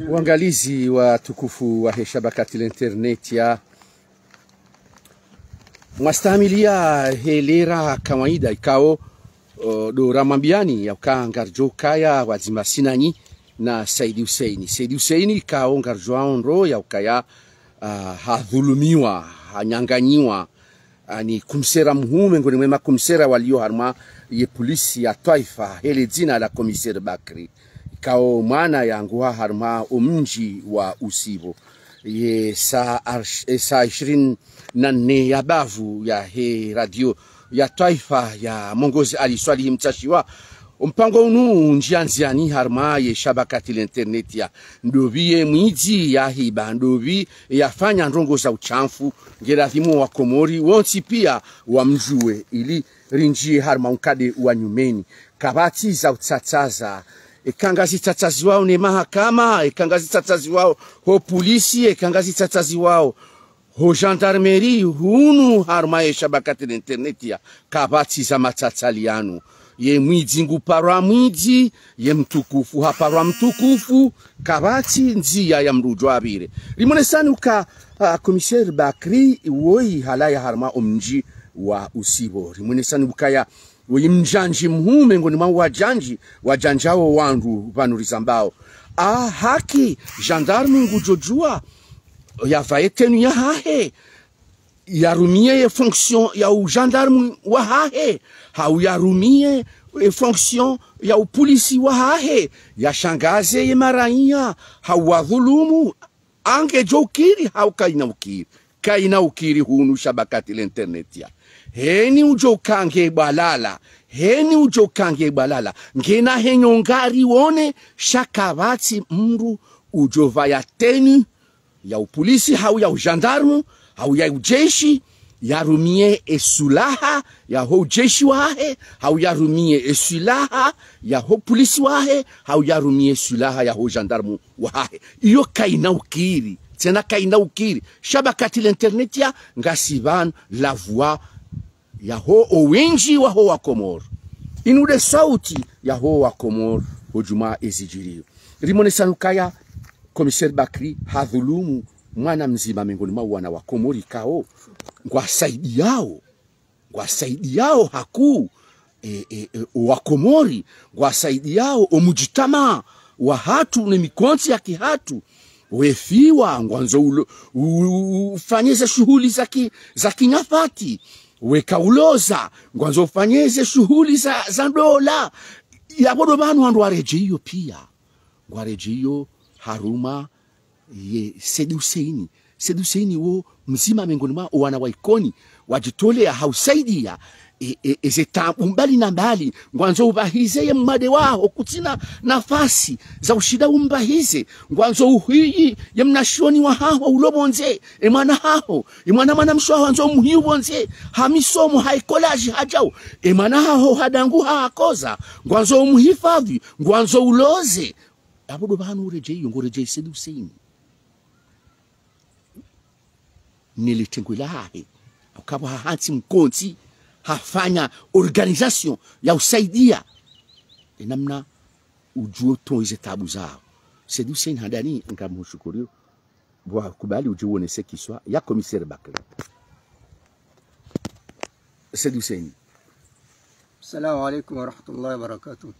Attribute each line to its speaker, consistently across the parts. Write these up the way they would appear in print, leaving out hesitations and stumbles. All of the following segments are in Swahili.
Speaker 1: Uangalizi wa tukufu wa shabakati la internet ya mwastamilia helera kawaida ikao do ramambiani ya ngarjo kaya wazima sinani na Saidi Hussein. Saidi Hussein ikao ngarjo onro ya ukaya hadhulumiwa, hanyanganyiwa, ni kumsera muhume ngoni mwema kumsera walio harma ye polisi ya taifa hele jina la Komiseri Bakri kao mwana yangu harma umnji wa Usibo ye saa 24 ya bavu ya he radio ya taifa ya Mongozi Ali Swalihi Mtashiwa mpango unu njianziani harma ye shabakati la internet ya ndoviye mwiji ya hiba ndovi ya fanya ndongo za uchamfu ngerathimu wa Komori wonsi pia wa mjue ili rinjie harma unkade wa nyumeni kabati za utsatsaza ekangazi tsatsazi wao ne mahakama ekangazi tsatsazi wao ho polisi ekangazi tsatsazi wao ho gendarmerie hunu harma ye shabakati la internet ya kabati za matsatsaliano ye mwiji nguparwa mwiji ye mtukufu haparwa mtukufu kabati nzia ya mrujo abire limonesani uka Komiseri Bakri woi halaya harma omnji wa Usibo limonesani ukaya woi mjanji mhume ngoni mwa wajanjao wandu vanurizambao haki gendarme ngujojua ya vaetenu ya hahe yarumie ye fonction ya u gendarme wa hahe hau yarumie ye fonction ya u polisi wa hahe ya shangaze ye maraia hau wadhulumu ange jokiri hau kaina ukiri hunu shabakati la internet ya heni ujokange balala ngena henyongari wone shakabati mru ujovaya tenu ya upolisi hau ya ujandarmu hau ya ujeshi yarumie esulaha ya ho jeshi wahe hau yarumie esulaha ya ho polisi wahe hau yarumie esulaha ya ho jandarmu wahe iyo kaina ukiri tena kaina ukiri shabakati la internet ya ngasivan la voix ya ho owenji wa ho wa Komoro inude sauti ya ho wa Komoro hujuma ezijirio rimone sanukaya Komiseri Bakri hadhulumu mwana mzima miongoni mwa wana wa Komori kao ngwasaidi yao haku wa Komori ngwasaidi yao omujitama wa hatu ne mikonzi ya kihatu wefiwa ngwanzo ufanyeze shughuli za kinyafati wekauloza ngwanzo ufanyeze shughuli za dola yabodo banu wandu warejiyo pia ngwarejiyo haruma ye Saidi Hussein wo mzima miongoni mwa wana wa Ikoni wajitolea hausaidia ezeta umbali na mbali ngwanzo ubahize ye mmade wao kutina nafasi za ushida umbahize ngwanzo uhiyi ye mnashoni wa hao ulobonze emwana hao emwana mshwa wanzo muhiu bonze hamisomo haikolaji hajao emwana hao hadangu hakoza ngwanzo umuhifadhi ngwanzo uloze abudo banu urejeyo ngoreje Saidi Hussein nilitengula hahe ukabwa hansi mkonzi hafanya organisation ya usaidia namna ujuo toize tabu zao Saidi Hussein hadani ngamshukuru bwa kubali ujuone sekiswa ya Komiseri Bakri Saidi Hussein.
Speaker 2: Assalamu alaikum wa rahmatullahi wa barakatuh.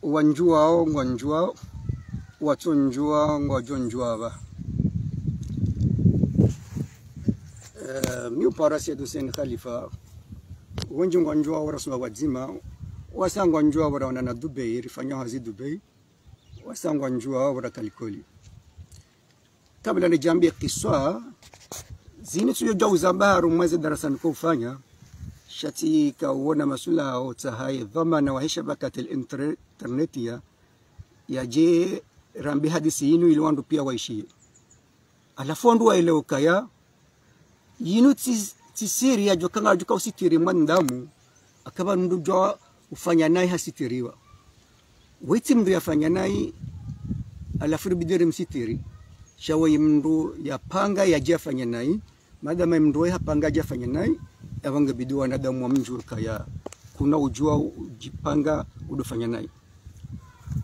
Speaker 2: Wanjua ngwanjua watonjua ngwajonjua ba miu para Saidi Hussein Khalifa wanju ngwanjua waraswa wazima wasangwa njua wara na Dubai rifanya hazi Dubai wasangwa njua wara Kalikoli kabla ni jambi kiswa zini tuyo jauza baharu mwezi darasani kufanya shati kaona masula au tahai dhamana wa shabakati internet ya je rambi hadisi inu ili wandu pia waishi alafu ndu ile ukaya yinu tisiri ya jokanga joka usitiri mandamu akaba ndu jo ufanya naye hasitiriwa witi mdu yafanya naye alafu bidiri msitiri shawa mndu ya panga ya jafanya naye madama mndu ya panga jafanya naye yawanga bidiwa na damu wa mnju kaya kuna ujua ujipanga udofanya naye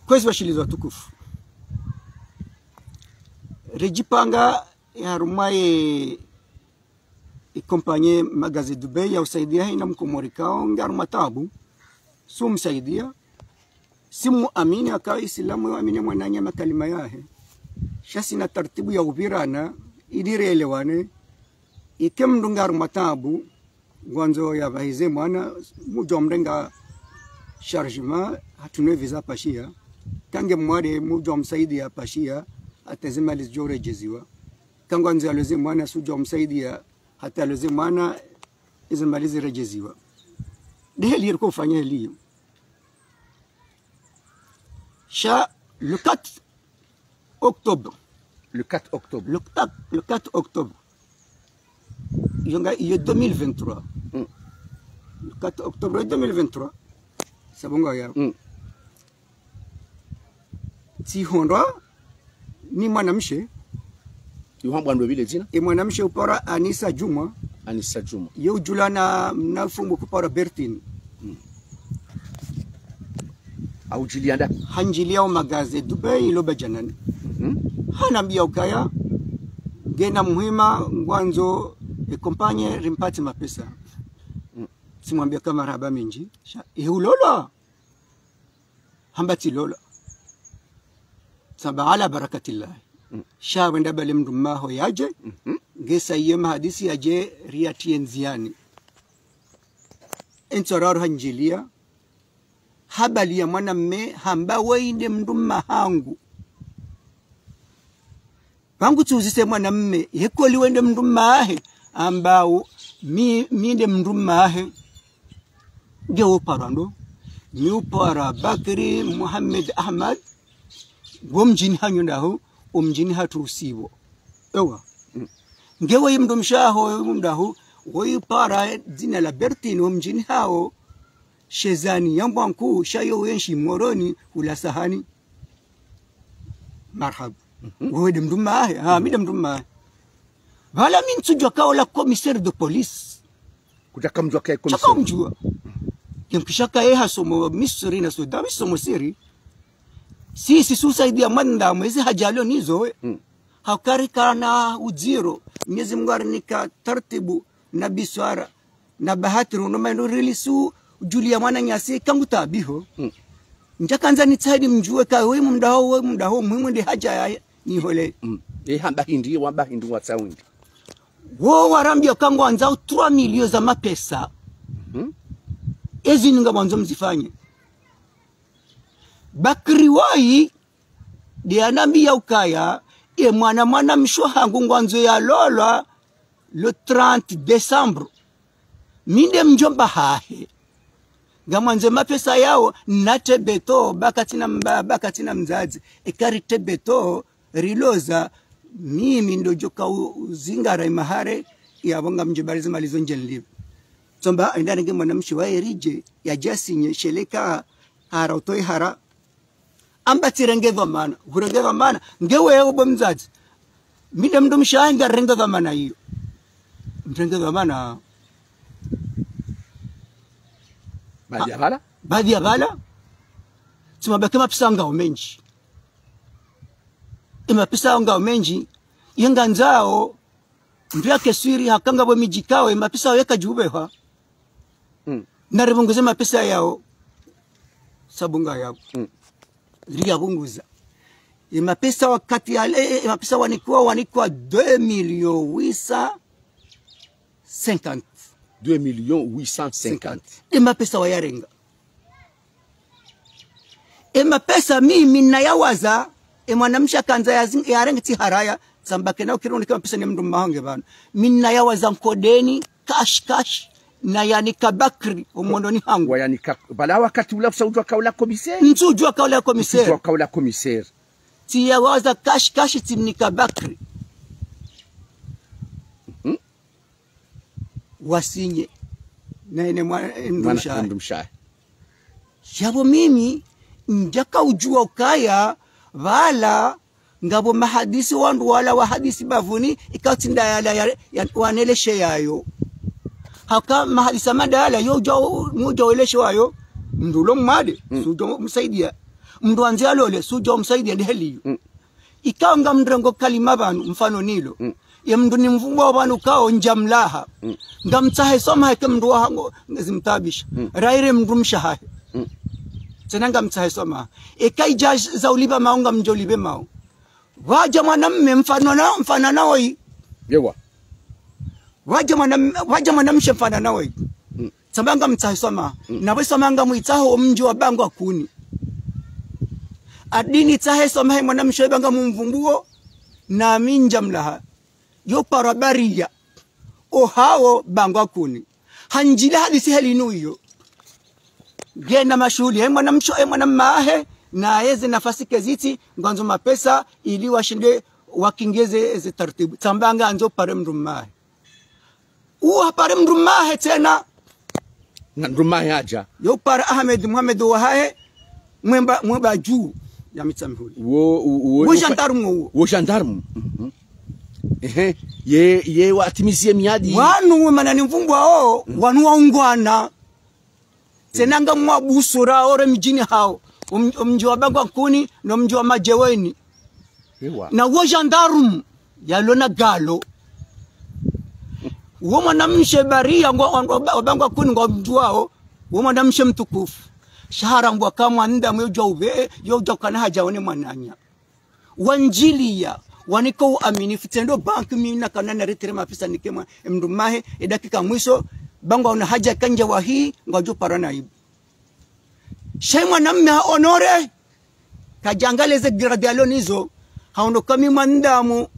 Speaker 2: kwezi washilizwa tukufu rejipanga ya rumaye ikompanye magazi Dubai ya usaidia hina mkomorikao ngaruma tabu su msaidia simu amini akawa Islamu amini mwananya makalima yahe shasi na tartibu ya ubirana idire elewane ikem ngaruma tabu gwanzo ya bahize mwana mujomrenga chargement hatunwe visa pashia kange mwade mujom msaidia pashia atazima lizjore jeziwa kangwanzo aloze mwana sujom msaidia hata aloze mwana izimalizi rejeziwa deheli yirko fanya liyo sha le 4 octobre
Speaker 1: Le 4 octobre.
Speaker 2: Le 4 octobre. Il y a 2023. Le 4 octobre 2023. C'est bon, gars. Si Honda, ni mwanamshe.
Speaker 1: Yuhambwa ndo vile jina?
Speaker 2: Mwanamshe upara Anissa Juma.
Speaker 1: Anissa Juma.
Speaker 2: Yo julana mnafungu kupara Bertin.
Speaker 1: Au Julianda?
Speaker 2: Hanjilia o magaze Dubai ilo bajanan. Hanambia ukaya gena muhima ngwanzo kompanye rimpati mapesa. Simwambia kama raba minji. Ulola. Hambati lola. Saba ala barakatillah. Wenda bale mdumaho yaje. Gesa yema hadisi yaje riati enziani. Entoraru hanjilia. Habali ya mwana mme hamba wainde mduma hangu. Pangu tuzise mwana mme yekoli wende mduma ahe ambao minde mduma ahe gewo parando mi upara Bakri Muhammad Ahmad gomjini hanyunaho omjini hatusibo ewa ngewo yimdomshaho mumdaho woyi para dina la Bertin omjini hao shezani yambo nku shayo wenshi moroni ula sahani marhaba wede mduma ahe mide mduma bala min tujwa kaola commissaire de police
Speaker 1: kutaka mjwa kai
Speaker 2: commissaire chaka mjwa kimkishaka hasomo Misri na Sudan misomo siri sisi suicide ya manda mwezi hajalo nizo hakari kana ujiro Mwenyezi Mungu arnika taratibu na biswara na bahati no mendo release Julia mwana nyasi kangu tabiho njakanza nitsaidi mjue ka we mdaho muhimu ndi haja ya ni hole
Speaker 1: hamba hindi wamba hindi watsawindi
Speaker 2: wo warambia kangu anza 3 milioni za mapesa ezi ninga mwanzo mzifanye Bakri wai de anambia ukaya mwana mshwa hangu ngwanzo ya lola le 30 décembre minde mjomba hahe ngamanze mapesa yao nate beto bakatina mzazi ikari tebeto riloza mimi ndo joka uzingara imahare yabonga mjibarize malizo njenlive tsomba ndani nge mwanamshi wa erije ya jasinye sheleka harautoy hara amba tirengeva mana ngewe obo mzazi minde mndo mshanga rengeva mana hiyo mrengeva mana baadhi ya bala tumabake mapisa ngao menji mapisa ngao menji yenga nzao mbyake swiri hakanga bo mijikao mapisa weka jubeha naribunguze mapisa yao sabunga yao ria bunguza mapisa wakati yale mapisa wanikuwa 2,850,000
Speaker 1: 2,850,000
Speaker 2: mapesa wa yarenga mapesa mimi nayawaza mwanamsha kanza yarenga ti haraya sambake na ukirundi kama pesa ni mndu mahange bana mimi nayawaza nkodeni cash na yani kabakri omondoni hangu
Speaker 1: yani bala wakati ula saudwa kaula commissaire
Speaker 2: nsujwa kaula
Speaker 1: commissaire
Speaker 2: ti yawaza cash timni kabakri wasinye na ene ndumsha yabo mimi njaka ujua ukaya wala ngabo mahadisi wandu wala wahadisi bavuni ikatinda yala waneleshe yayo haka mahadisa madala yo moja weleshe wayo ndulo mmade sujo msaidia mndu anzia lole sujo msaidi ndi heliyo ikawa ngamndrengo kalima banu mfano nilo ya mndu ni mvungwa banu kao njamlaha ngamtsahe soma heke mndu wango ngizimtabisha raire mndu mshahahe tena ngamtsahe soma ikaija za uliba maunga mjolibe mao waja mwanamme mfano nao
Speaker 1: yewa
Speaker 2: waja mwanamshe mfano nao sabanga mtsahe soma na bosoma ngamwitsaho mji wa bangu akuni adini tsahe soma he mwanamshe banga mumvumbuo na minja mlaha yo parabaria o hao bangu akuni hanjila hadisi helinu hiyo genda mashuhuli he mwanammahe na yeze nafasi keziti nganzo mapesa ili washinde wakingeze eze taratibu tambanga anzo pare mrumahe uwa pare mrumahe tena
Speaker 1: mrumahe aja
Speaker 2: yo pare Ahmed Muhammad wahahe mwemba juu ya mitsamhuli wo
Speaker 1: gendarme ye watimizie miadi
Speaker 2: wanu manani mvumbwa wanu waungwana senanga mwabusura ore mjini hao mji wa Bangu Akuni na mji wa Majeweni na wo gendarme yalona galo wo mwanamshe baria wa Bangu Akuni ngo mji wao wo mwanamshe mtukufu shahara mbwa kama nda mwejo ube yojo kana hajaone mwananya wanjilia waniko aminifu tendo banki mimi na kana naretere mapesa nikema mndumahe dakika mwisho Bangu una haja kanja wa hii ngojo parana ibu shemwa namna honore kajangaleze gradialon hizo haondo kami mandamu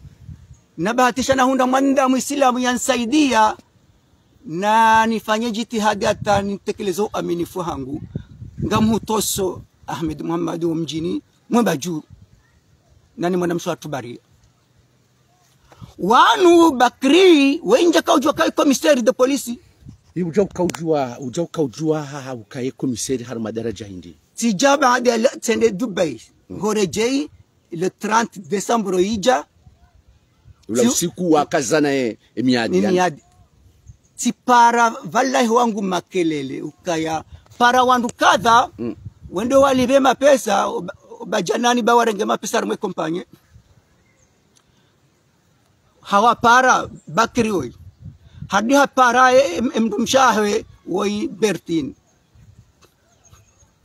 Speaker 2: na bahatisha na hunda mandamu Islamu yansaidia na nifanye jitihadi hata nitekeleze aminifu hangu ngamhutoso Ahmed Muhammad mjini mwemba juu nani mwanamsho atubaria wanu Bakri wenja kaujwa kai komisari de polisi
Speaker 1: ujau kaujua ukaye komisari har madaraja hindi
Speaker 2: tijaba hadi tende Dubai horejei le 30 December ija
Speaker 1: ula usiku wakazana miadi tipara wallahi wangu makelele ukaya para wandu kadha wendo walibe mapesa bajanani bawarenge mapesa rumwe kompanye hawa para Bakri oi hadi hapara mdumshahe woi Bertin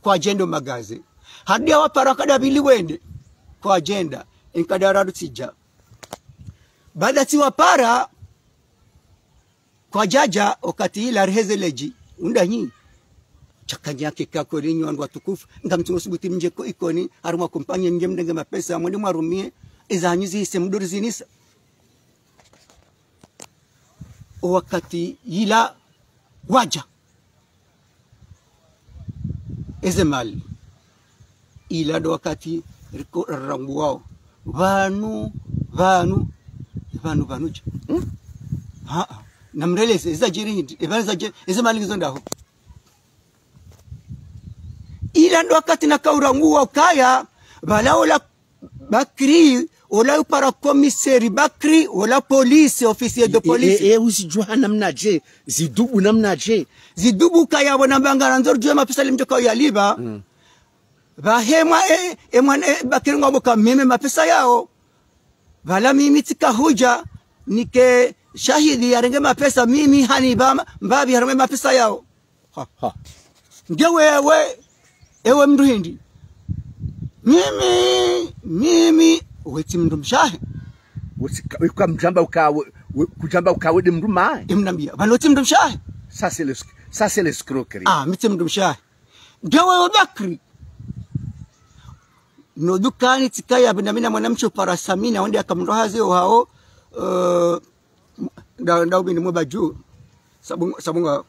Speaker 1: kwa jendo magaze hadi hawa para kadabili wende kwa agenda inkadararu tija baada tiwa para kwa jaja wakati ila rehezeleji unda nyi chakanyake kako rinyo wandu watukufu ngamtungo subuti mje ko ikoni haruma kompanya nje mdenge mapesa mwende marumie izanyuzi hise mdori zinisa wakati ila waja eze mali ila do wakati rangu wao vanu namreleze izajiri hindi eze mali ngizondaho ila ndo wakati na kaurangu wao kaya balaola Bakri ola para komisari Bakri ola polisi ofisier de police usijua namnaje
Speaker 2: zidubu kaya wana bangara nzor jua mapesa limjoka ya liba bahema Bakri ngoboka meme mapesa yao bala mimi tika huja nike shahidi yarenge mapesa mimi hani mbabi harame mapesa yao ngewe ewe mndu hindi mimi weti mndu mshahe
Speaker 1: wika mjamba kujamba ukawede mndu mae
Speaker 2: imnambia banoti mndu mshahe
Speaker 1: ça c'est l'escroquerie
Speaker 2: miti mndu mshahe ngewe Bakri no dukani tikaya binamina mwanamcho para samina wende akamndohaze hao nda ubini mweba juu sabunga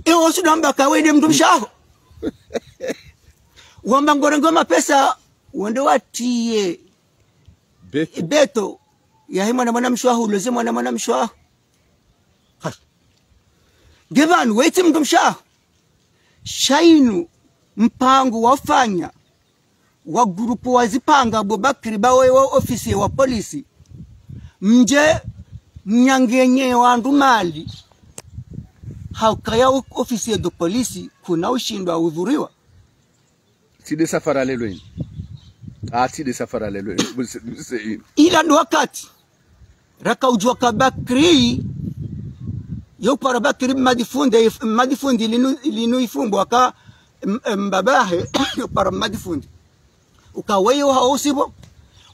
Speaker 2: ewo sudamba kawede mndu mshaho wamba ngorengo mapesa wende watie beto ya hima na mwanamshaho uloze mwanamshaho Gevan weti mndu mshaho shainu mpango wafanya wa grupu wazipanga Abubakri bawe wa ofisi wa polisi mje mnyangenye wandu mali haukaya ofisi de polisi kuna ushindwa udhuriwa
Speaker 1: Tide safara lelo ini. Tide safara lelo ini.
Speaker 2: Ila ndo wakati raka ujua kabakri yo para bakri madifundi linu ifumbo aka mbabahe para madifundi ukaweyo hausibo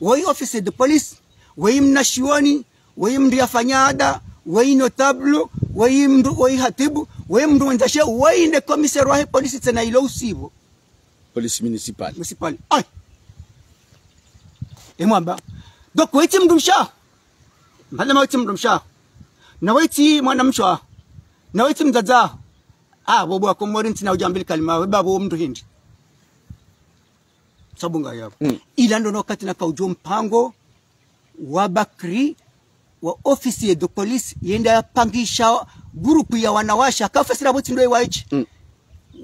Speaker 2: weyo office de police weyo mnashiwani weyo mndiyafanyada weyo notable weyo hatibu weyo mndu wenzashe weyo ne commissaire wa police tena ilo usibo
Speaker 1: police municipal
Speaker 2: ay emwamba donc weyo mndu msha mbona weyo mndu msha na weyo mwanamshwa na weyo mzaza bobo akomori ntina ujambili kalima we babo mndu hindi sabunga yabo ila ndo wakati na kaujo mpango wa Bakri wa ofisi de police yenda yapangisha grupu ya wanawasha kafasira boti ndo waichi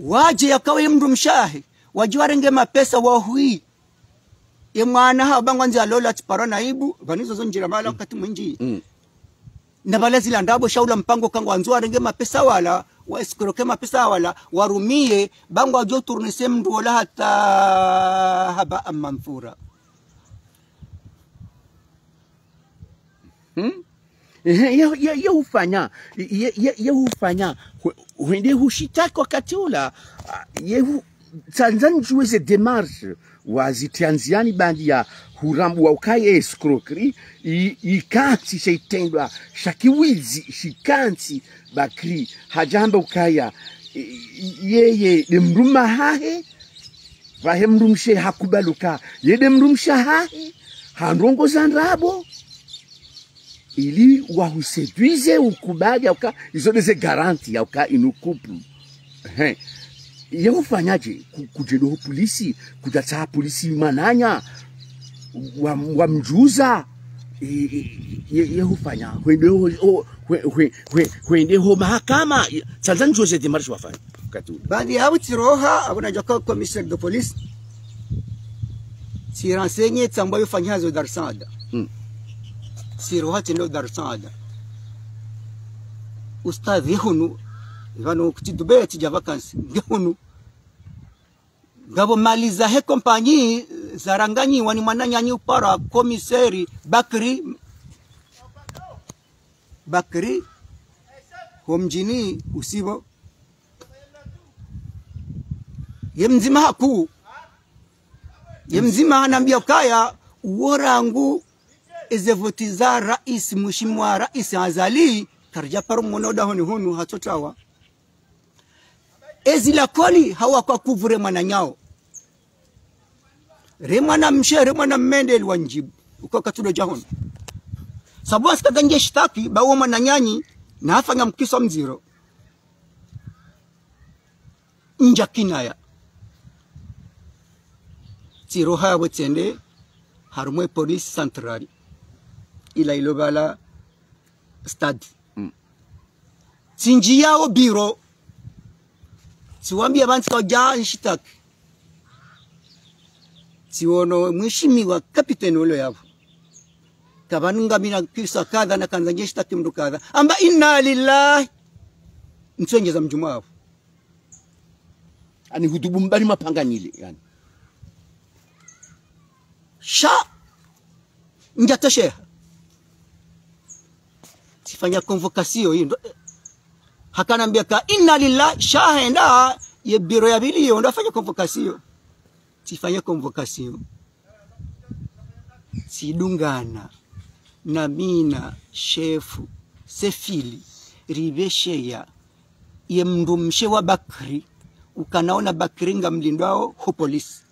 Speaker 2: waje yakawe mndu mshahi wajiwarenge mapesa wa hui ye mwana ha bangwa nzi alola tipara naibu vanizo zonjira mala wakati mwinji na balazi la ndabo shaula mpango kango anzua renge mapesa wala wa escroke mapesa wala warumie bango ajo turnise mndu wala hata haba manfura
Speaker 1: hufanya wende hushitaki wakati ula Tanzania juweze démarche wazitianziani bandi ya hurambu wa ukai escroquerie ikanti shaitendwa shakiwizi shikanti Bakri hajamba ukaya yeye demruma hahe vahe mrumshe hakubaluka yede mrumsha hahe handrongo zandrabo ili wahuseduize ukubali uka izodeze garanti ya uka inukupu Yehufanyaje kujelo polisi kujata polisi mananya wa mjuza yehufanya wende ho mahakama Tanzania jose de marche wafanya katu
Speaker 2: bandi ya utiroha abona jaka commissaire de police si renseigner tsamba yofanya zo darsada siroha tendo darsada ustadhi hunu vano kutidube tija vacancy ngehunu ngabo maliza he kompanyi zaranganyi wani mwananyanyi upara komiseri Bakri homjini usibo yemzima haku yemzima anambia kaya uorangu ezevotiza rais mheshimiwa rais Azali karja paru monoda honu hatotawa ezila koli hawa kwa kuvure mwananyao remwana mshe remwana mmende wanjibu uko katudo jahon sabu asikaganje shtaki bawo mwananyanyi na afanya mkiso mziro nja kinaya tiro haya wetende harumwe police centrali ila ilobala stade tinji yao biro siwambia bantu kaja nshitaki siwono mheshimiwa kapiteni ule yabo kabanunga mina kisa kadha na kanzanje shtaki mndu kadha amba inna lillahi mtsengeza mjuma wao
Speaker 1: ani hudubu mbali mapanganile yani
Speaker 2: sha njatosheha sifanya convocation hii hakanambia ka inna lillahi shahenda ye biro ya bili yo ndafanya convocation sifanya convocation sidungana na mina shefu sefili ribesheya ye mndumshe wa Bakri ukanaona Bakri nga mlindwao ho polisi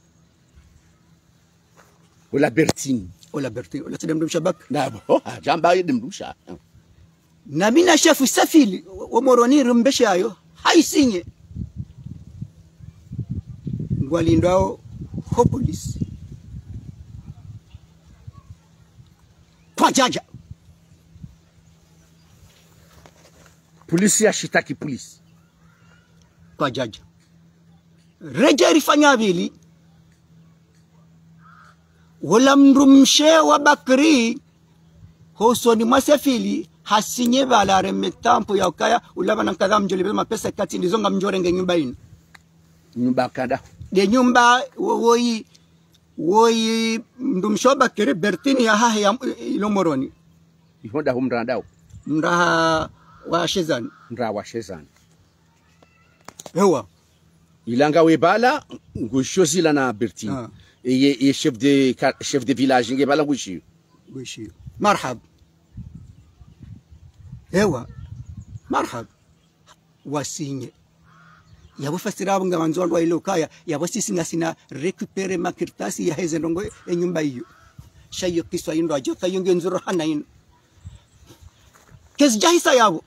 Speaker 1: Ola Bertini
Speaker 2: ola tedemdumsha Bakri
Speaker 1: nabo jamba yedemdumsha
Speaker 2: na mina shefu sefili wa moroni rumbeshe ayo haisinye ngwalindwao ho polisi kwa jaja
Speaker 1: polisi ya shitaki polisi
Speaker 2: kwa jaja reja rifanya vili wala mrumshe wa Bakri hosoni masefili hasinye bala remetampo ya ukaya ulaba na kadha mjolibe mapesa kati ndizonga mjorenge nyumba ino
Speaker 1: nyumba kada
Speaker 2: de nyumba woi ndumshoba kere Bertini ya hahe ya Ilomoroni
Speaker 1: ihonda humrandao
Speaker 2: mraha wa Shezani
Speaker 1: mra wa Shezani
Speaker 2: ewa
Speaker 1: ilanga webala ngushozila na Bertini et chef de village nge bala ngushi
Speaker 2: marhab ewa marhab wasinye yabo fasira abo ngabanzo ndo ile ukaya yabo sisi ngasina recupere makirtasi ya heze ndongo enyumba hiyo shayo kiswa yindo ajota yonge nzuro hana ino kesi jahisa yabo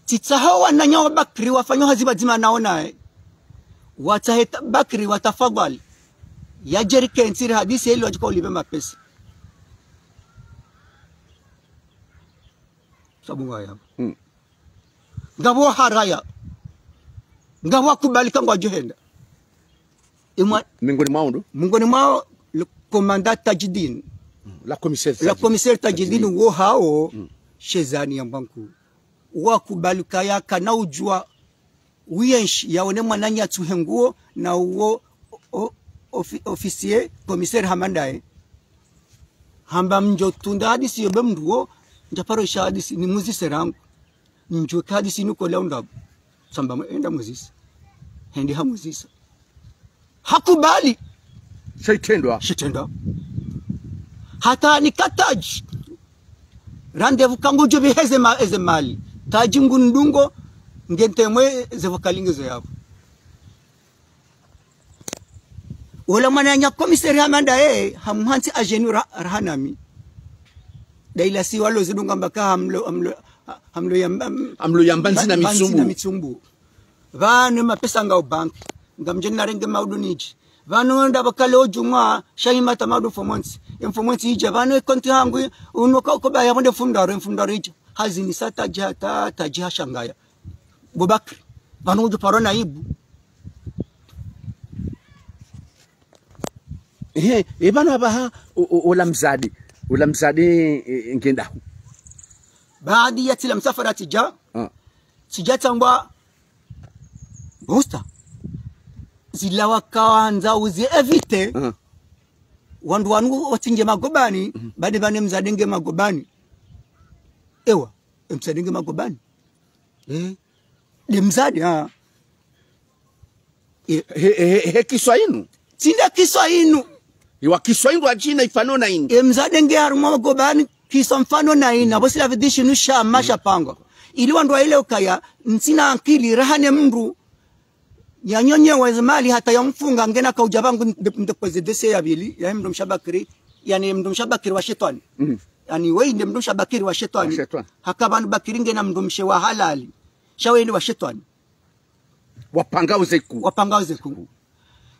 Speaker 2: titsaho wananyo bakri wafanyo haziba zima naona wataheta bakri watafadhali ya jerike nsiri hadisi hilo wajiko ulibe mapesi sabunga yabo ngabo haraya ngabo kubalika ngo ajohenda imwa mingoni mwao le commandant Tajdin
Speaker 1: la commissaire
Speaker 2: Tajdin wo hao Shezani ya mbanku wa kubalika ya kana ujua wiensh yaone mwananya tuhenguo na uo officier commissaire hamandae hamba mjo tunda hadisi yobe mruo njaparo isha hadisi ni muzi serangu njwe hadisi nuko leo ndabu samba enda muzisi hendi ha muzisa hakubali shitendwa hata nikataji randevu kangu jo biheze eze mali taji ngundungo ngentemwe zevokalingezo yabo wala mananya komisari hamanda hamhansi ajenu rahanami daila si walo zidunga mbaka hamlo
Speaker 1: yambanzi na
Speaker 2: mitsumbu vanu mapesa ngao bank ngamjeni narenge mauduniji vanu nda bakale ojuma shayima tamadu informonsi ija vanu konti hangu unoka ko baya bonde mfundaro ija hazini sata jata tajiha shangaya Bubakri vanu uju parona ibu
Speaker 1: bana baha ulamzadi ngenda
Speaker 2: baadi ya tila msafara tija tangwa bosta zilawa kawanza uzi evite wandu wanu watinge magobani bade bane mzadenge magobani ewa mzadenge magobani de mzadi
Speaker 1: Kiswahili
Speaker 2: tinda Kiswahili
Speaker 1: iwa Kiswahili wa China ifano na ini
Speaker 2: mzadenge haruma magobani kisa mfano na ina bosi la vidishi nusha masha pango ili wandu wa ile ukaya ntina akili rahane mndu ya nyonye wezemali hata ya mfunga ngena ka ujabangu mdekweze dese ya bili ya mndu mshabakiri yani mndu mshabakiri wa shetani yani wewe ndi mndu mshabakiri wa shetani hakabanu bakiri ngena mndu mshe wa halali shawe ni wa shetani wapangao zeku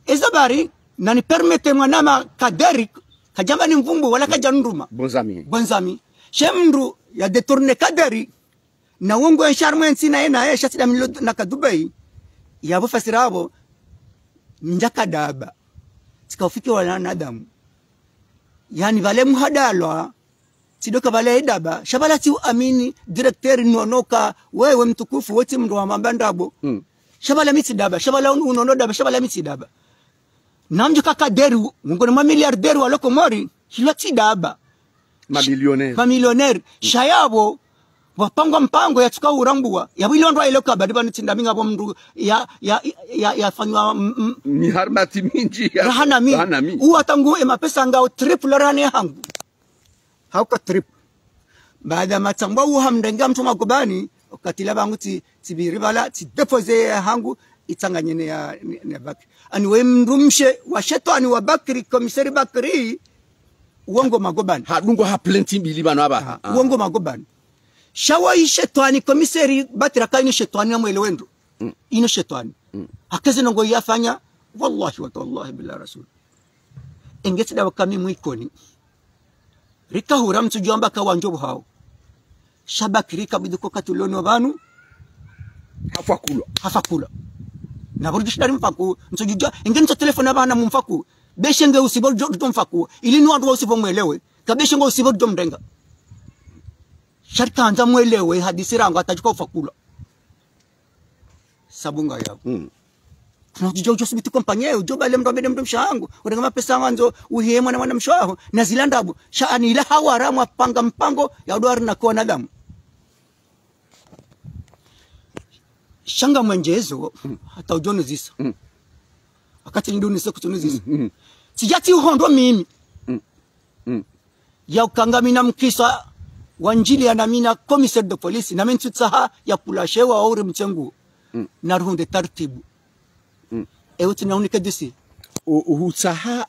Speaker 2: ezabari nani permete mwanama kaderi kajamba ni mvumbu wala kajanduma bonzami shemndu ya detourne kaderi na wongo en charme nsina ena shatida milo na kadubai yabo fasirabo njaka daba sikafiki wala nadamu yani vale muhadalwa sidoka vale daba shabala ti amini directeur nonoka wewe mtukufu wote mndo wa mabandabo shabala miti daba shabala unono daba shabala miti daba namjo kaka deru ngone ma milliardaire waloko mori hilati daba mamillionaire shayabo wapangwa mpango ya tuka urambua ya bilondwa ile ka badi bani tindaminga bo mndu ya fanywa
Speaker 1: miharbati minji ya
Speaker 2: rahanami uwatangu mapesa ngao triple rane hangu hauka trip baada matangwa uhamndenga mtu magobani ukatila bangu tibiri bala ti depose hangu itanganye ne baki ani we mndumshe wa shetani wa Bakri komisari Bakri uongo magobani
Speaker 1: hadungo ha plenty bilibano aba
Speaker 2: uongo magobani shawa shetani komisari Batira kaini shetani amwele wendo ino shetani akaze ngo yafanya wallahi wa tallahi billahi rasul engeti dawa kami mwikoni rikahura mtujomba ka wanjobu hao Shabakiri kabiduko katulono banu hafakula na burdish dari mfaku ntujja engeni to telefone bana mumfaku beshenge usibol do mfaku ili nwa ndo usibol mwelewe kabeshenge usibol do mdenga sharka anza mwelewe hadisi rangu atajika ufakula sabunga yao tunajua ujosibiti kompanye ujoba le mtu abede mtu mshangu urengama pesa wanzo uhiye mwana mshaho na zilandabu shaani ila hawara mwapanga mpango ya udwari na kwa nadamu shanga mwenjezo hata ujono zisa wakati nduni soko tunizisa sijati uhondo mimi ya ukangamina mkisa wanjili ya namina commissaire de police na mentutsaha ya kulashewa aure mchengu na ruhunde tartibu ewe tunaonika disi
Speaker 1: utsaha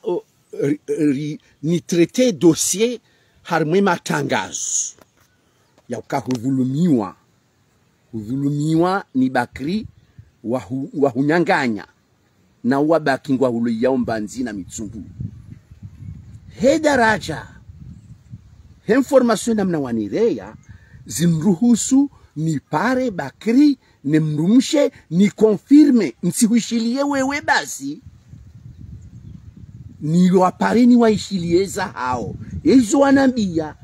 Speaker 1: ni traité dossier harmwe matangazo ya ukahuvulumiwa ni Bakri wahunyanganya na wabaki ngwa hulu yao mbanzi na mitsungu he daraja he information namna wanireya zimruhusu ni pare Bakri ni mrumshe ni confirme nsiwishilie wewe basi ni waparini waishilieza hao ezo wanambia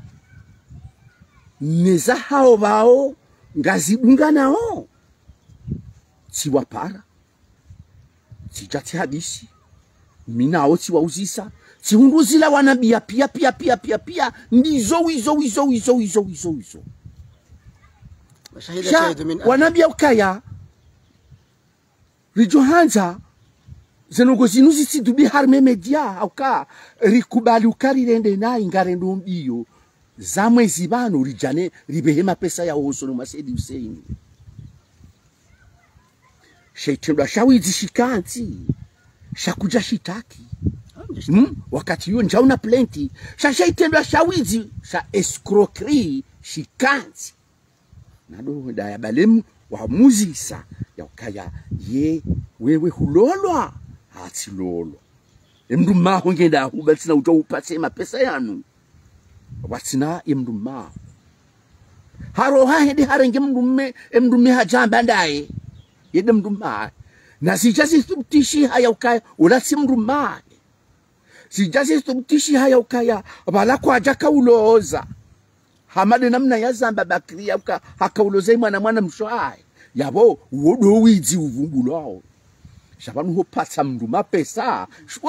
Speaker 1: neza hao bao ngazidunga nao si wapara si jati hadisi minao si wauzisa si hunduzila wanabia pia ndizo wizo wanabia ukaya rijohanza zenongo zinuzi si dubi harme media auka rikubali ukari rende na ingarendo mbiyo zamwe zibano rijane ribehema pesa ya Hussein Masedi Hussein sheitendwa shawizi shikanzi shakuja shitaki wakati hiyo njauna plenty sheitendwa shawizi sha escroquerie shikanzi nado daya balemu wa muzisa ya ukaya ye wewe hulolwa hati lolo emdu maho ngenda hubatsina utopatse mapesa yanu watsina emdu maho haro hahedi harenge mdumme hajamba ndaye yede mdu maho na sijazi tutishi haya ukaya ulasi mdu maho sijazi tutishi haya ukaya balako ajaka uloza hamade namna ya zamba Bakri uka hakauloze mwana mshwaye yabo wodo wizi uvumbulo shabanu hopatsa mndu mapesa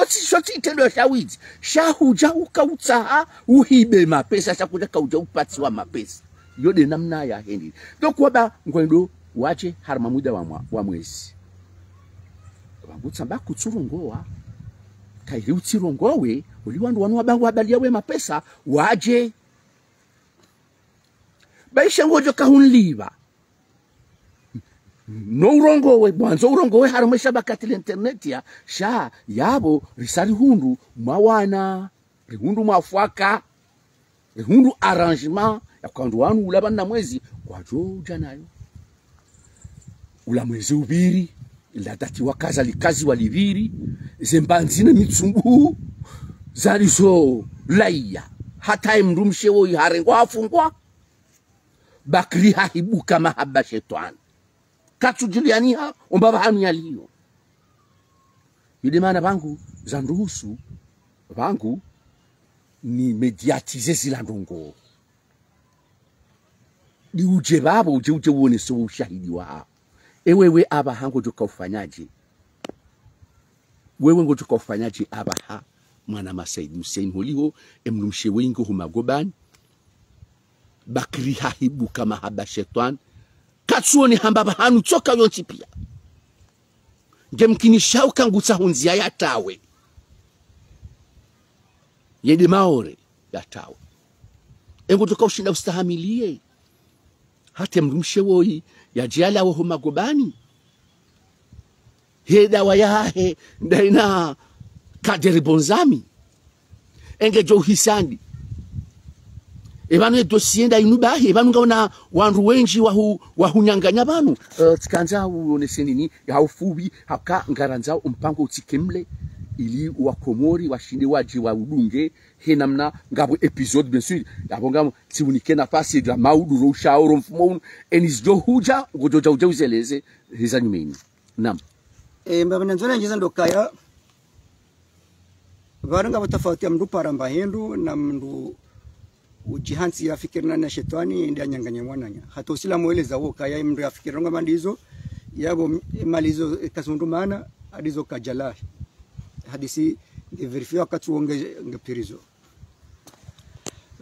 Speaker 1: shoti itendo shawizi shahuja ukautsa uhibe mapesa shakuja kauja upatsiwa mapesa yode namna ya hendi dokuba ngwendo wache harma muda wa mwezi wangutsa bakutsurongowa kairi utsirongowe uliwandu wanu wabangu habali yawe mapesa waje baisha ngojo kahunliba no urongowe mwanzo urongowe harumesha bakati internet ya sha yabo risari hundu mawana hundu mafwaka hundu arrangement ya kwandu wanu ulaba na mwezi kwajoja nayo ula mwezi ubiri ila dati wakaza likazi waliviri zembanzina mitsungu zalizo laiya hata imrumshe wo iharengwa afungwa Bakri hahibuka mahaba shetani katu juliania ombaba hanu yaliyo yule bangu zanduhusu bangu ni mediatize zilandongo ni uje babo uje uone so ushahidi wao ewewe aba hango joka ufanyaje wewe ngo joka ufanyaje aba ha mwana Masedi Hussein holiho emrumshe wengi humagobani Bakri hahibuka mahaba shetani katsuoni hambaba hanu choka yonchi pia ngemkini shauka ngutsa hunzia ya tawe yede maore ya tawe engo toka ushinda ustahamilie hate mrumshe woi ya jiala wa humagobani heda wayahe ndaina kaderi bonzami enge jo hisandi ebanu dosienda inubahe ebanu ngaona wandu wenji wahunyanganya banu tikanza uonese nini ya ufubi haka ngaranza umpango utikemle ili wakomori washinde waji wa udunge henamna ngabo episode bien sûr yabonga tiunike nafasi ya maudu rushauro mfumo enizjo huja ngojoja uja uzeleze hizanyumeni nam
Speaker 2: mbabana nzona ngiza ndokaya varanga batafauti ya mndu paramba hendu na mndu ujihansi ya fikirna na shetani ndia nyanganya mwananya hata usila mueleza wo kaya mndu ya fikiranga mandizo yabo malizo kasundumana adizo kajala hadisi verifia wakati wonge ngapirizo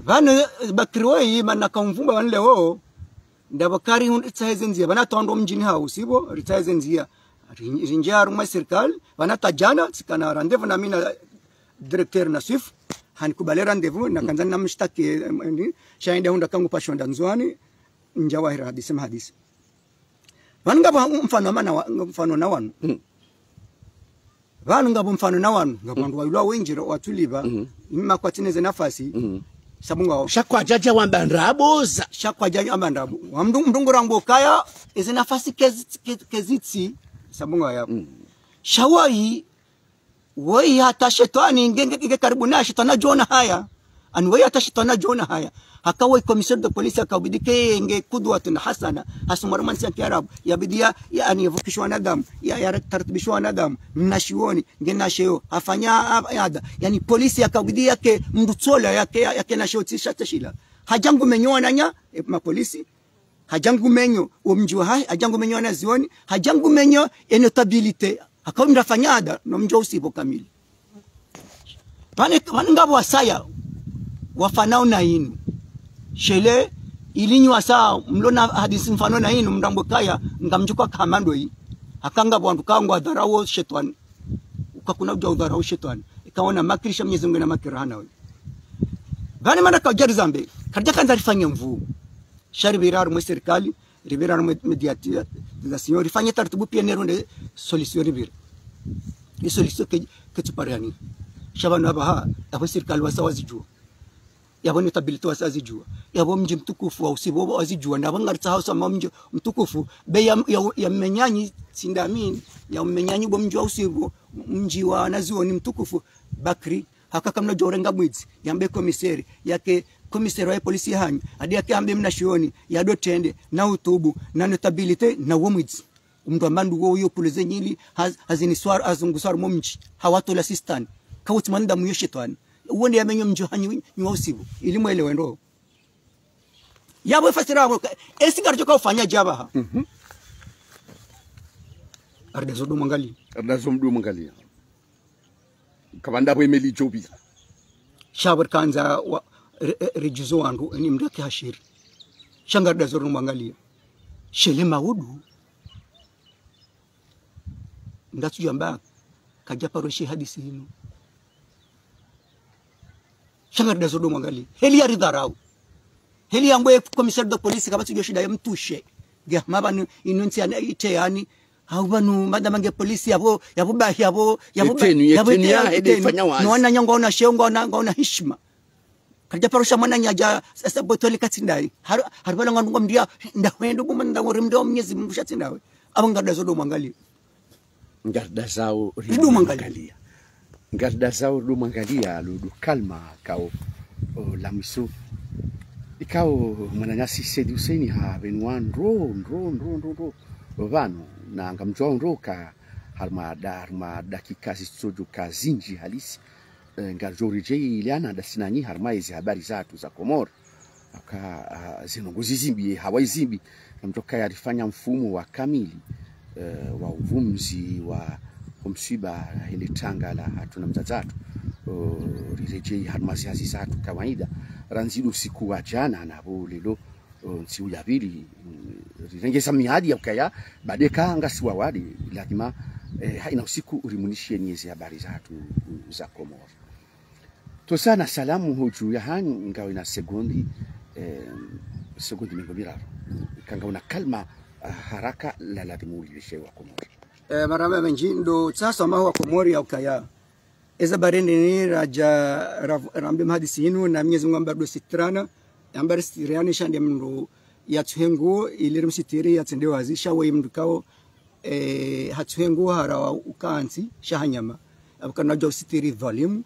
Speaker 2: bana bakriwei manaka mvumba wanle ho ndabakari hun itsaizenzia bana tondo mjini hao sibo ritaizenzia rinjaru ma serikali bana tajana sikana randevu na mina directeur na sif hanikubali randevu na kanza na mshtaki shaenda hunda kangu pashonda nzwani njawahira hadisi bana ngaba mfano na wanu bana ngaba mfano na wanu ngabandu wayulwa wenjiro watuliba imma kwatineze nafasi sabunga
Speaker 1: shakwa jaja wambandraboza
Speaker 2: shakwa jaja ambandrabo wamndungu rango kaya eze nafasi kezitsi sabunga ya shawai wai hata shetani ngenge karibu na shetani jona haya an wai hata shetani jona haya hakawa commissaire de police akabidike nge kudwatun hasana hasumar si kiarabu yabidia yani yavukishwa nadam ya tartibishwa nadam mnashioni ngenasheo afanya ada yani polisi akabidia yake mdutsola yake nashotisha tashila hajangu menyona nya mapolisi hajangu menyo umjua hai hajangu menyo na zioni hajangu menyo notabilite akawa mrafanya ada no mjua usipo kamili pane ngabo wasaya wafanao na inu shele ilinywa saa mlona hadisi mfano na inu mrambo kaya ngamjuka kamando hii akanga bwandu kangu adharao shetani ukakuna uja udharao shetani ikaona makirisha Mwenyezi Mungu na makirana wewe bani manda ka jari zambe karja kanza rifanya mvu shari biraru mwe serikali ribiraru mediatia da senhor rifanya taratibu pia neronde solution ribira ni solution ke tupariani shabana baha abo serikali wasawazijua yabo notability wasazijua yabo mji mtukufu wa usibo wazijua na bangarita hausa mji mtukufu be ya menyanyi sindamini ya menyanyi bo mji wa usibo mji wa nazioni mtukufu Bakri hakakamna jorenga mwidzi yambe komiseri yake komiseri wa polisi hanyu hadi yake ambe mnashioni ya dotende na utubu na notability na womwidzi mndu amandu wo yo kuleze nyili hazini swar azungusar momji hawatola sistani kawutmanda muyoshetwani uone yamenyo mjohanyi nywa usibu ili mwelewe ndo yabo fasira esigar joka ufanya jaba ha ardazo mdu mangali kabanda bo emeli jobi shabar kanza rejizo wangu ni mdaki hashiri shangar dazo mangali shele maudu ndatu jamba kaja paroshi hadisi hino shangar dazo mangali heli ya ridharau heli yangu commissaire de police kabatu joshida ya mtushe ga mabanu inunti ya ite yani haubanu madamange polisi yabo bahi yabo nwana nyongo ona shiongo ona heshima kaja parusha mwana nyaja sasa botoli katindai haribala ngandu ndia ndawendo bumanda ngorimdo Mwenyezi Mungu shatindawe abangada zodo mwangalia
Speaker 1: ngarda zao
Speaker 2: ridu mwangalia
Speaker 1: ngarda zao ridu mwangalia ludu kalma kao la miso ikao mwananyasi sedi useni ha benwan ro vanu na ngamjwa ndoka harma dakika zisojo kazinji halisi ngarjori jei iliana dasinani harma hizi habari zatu za Komoro aka zinongozi zimbi hawaizimbi mtoka yarifanya mfumo wa kamili wa uvumzi wa msiba ile tanga la hatuna mtazatu rirejei harma ziazi zatu kawaida ranzidu siku wa jana na lelo nsiu ya pili rirengeza miadi ya ukaya badeka ngasi wawadi lazima haina usiku urimunishie niezi habari zatu za Komoro to sana salamu huju ya hani ngawe na segondi mingobiraro kanga una kalma haraka la ladimuli lishe wa Komoro
Speaker 2: marama menjindo sasa maho wa Komoro ya ukaya eza barende ni raja rambe mahadisi hinu na Mwenyezi Mungu ambado sitrana ambari siriani shande mndo yatuhengo ilirim sitiri yatsende wazisha we mndukao hatuhengo harawa ukansi shahanyama abukana jo sitiri volume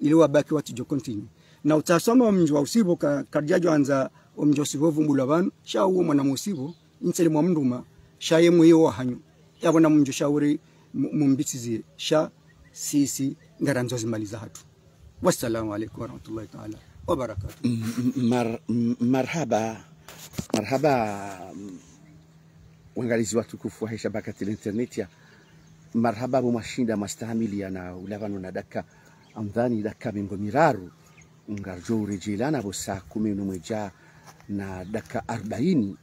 Speaker 2: ili wabaki watu jo continue na utasoma mjwa usibo karjajo anza mjwa usibo vumbula banu sha uwo mwana musibo insele mwa mnduma sha yemu yo hanyu yabona mjwa shauri mumbitizie sha sisi ngaranzo zimaliza hatu wassalamu alaykum warahmatullahi ta'ala wabarakatuh
Speaker 1: marhaba wangalizi watukufu wa Shabakati internet ya marhaba mashinda mastahamili na ulavano na daka amdhani daka mingo miraru ngarjo urejilana bo saa 11 na daka 40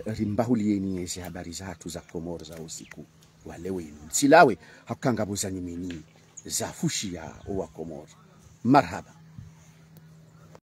Speaker 1: rimbahulieni hizi habari zatu za Komoro za usiku wa leo. Silawe hakanga bozani meni za fushi ya wa Komoro. Marhaba.